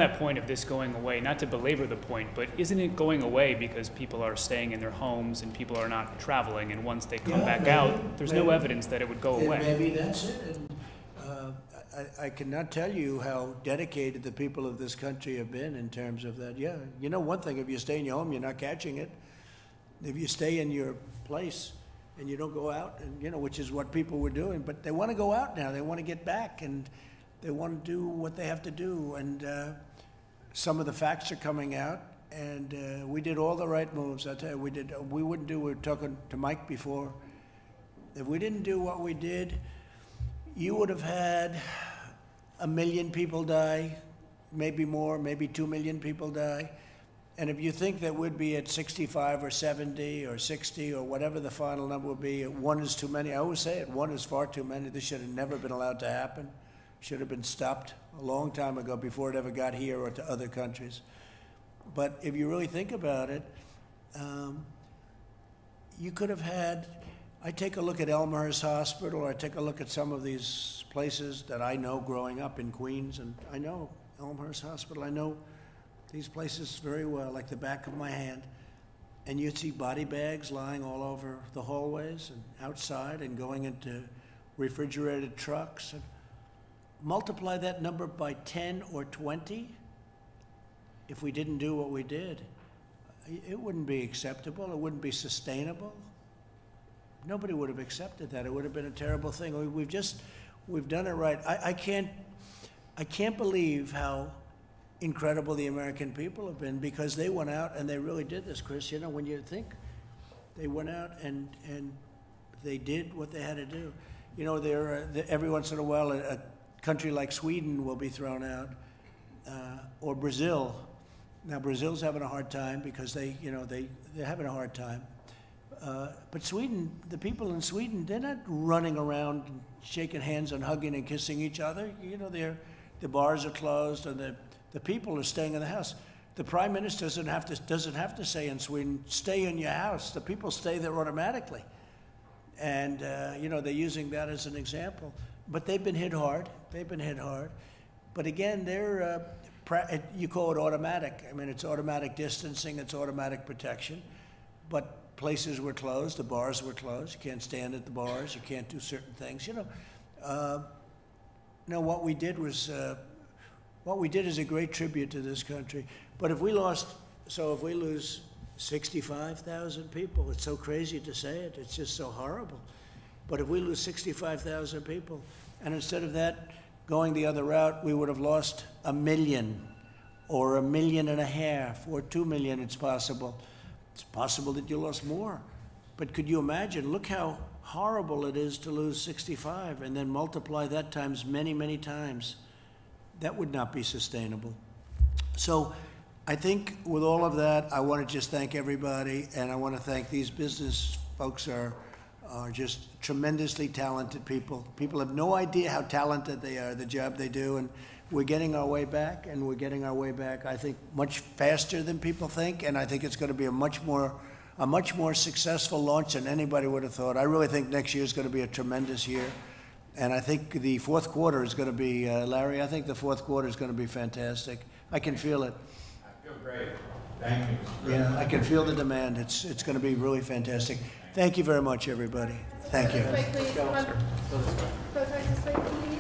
that point of this going away, not to belabor the point, but isn't it going away because people are staying in their homes and people are not traveling, and once they come back out, there's no evidence that it would go away? Maybe that's it. And I cannot tell you how dedicated the people of this country have been in terms of that. Yeah, you know one thing, if you stay in your home, you're not catching it. If you stay in your place and you don't go out, and which is what people were doing, but they want to go out now. They want to get back, and they want to do what they have to do. And some of the facts are coming out, and we did all the right moves. I tell you, we wouldn't do. We were talking to Mike before. If we didn't do what we did, you would have had 1 million people die, maybe more, maybe 2 million people die. And if you think that we'd be at 65 or 70 or 60 or whatever the final number would be, 1 is too many. I always say it, 1 is far too many. This should have never been allowed to happen. Should have been stopped a long time ago before it ever got here or to other countries. But if you really think about it, you could have had, I take a look at Elmhurst Hospital, or I take a look at some of these places that I know growing up in Queens, and I know Elmhurst Hospital, I know these places very well, like the back of my hand. And you'd see body bags lying all over the hallways and outside and going into refrigerated trucks. And multiply that number by 10 or 20, if we didn't do what we did, it wouldn't be acceptable, it wouldn't be sustainable. Nobody would have accepted that. It would have been a terrible thing. We've done it right. I can't believe how incredible the American people have been, because they went out and they really did this, Chris. When you think they went out and they did what they had to do. Every once in a while, a country like Sweden will be thrown out, or Brazil. Now Brazil's having a hard time because they're having a hard time. But Sweden, the people in Sweden, they're not running around and shaking hands and hugging and kissing each other. The bars are closed and the people are staying in the house. The prime minister doesn't have to say in Sweden, stay in your house. The people stay there automatically. And, they're using that as an example. But they've been hit hard. But again, you call it automatic. I mean, it's automatic distancing, it's automatic protection. But places were closed, the bars were closed. You can't stand at the bars, you can't do certain things. What we did is a great tribute to this country. But if we lose 65,000 people, it's so crazy to say it, it's just so horrible. But if we lose 65,000 people, and instead of that going the other route, we would have lost 1 million or 1.5 million or 2 million, it's possible. It's possible that you lost more. But could you imagine, look how horrible it is to lose 65 and then multiply that times many, many times. That would not be sustainable. So I think with all of that, I want to just thank everybody, and I want to thank these business folks are just tremendously talented people. People have no idea how talented they are, the job they do, and we're getting our way back, I think, much faster than people think, and I think it's going to be a much more successful launch than anybody would have thought. I really think next year is going to be a tremendous year, and I think the fourth quarter is going to be, Larry, I think the fourth quarter is going to be fantastic. I can feel it. I feel great. Thank you. Yeah, I can feel the demand. It's going to be really fantastic. Thank you very much, everybody. Thank you. This way, please. Protest this way, please.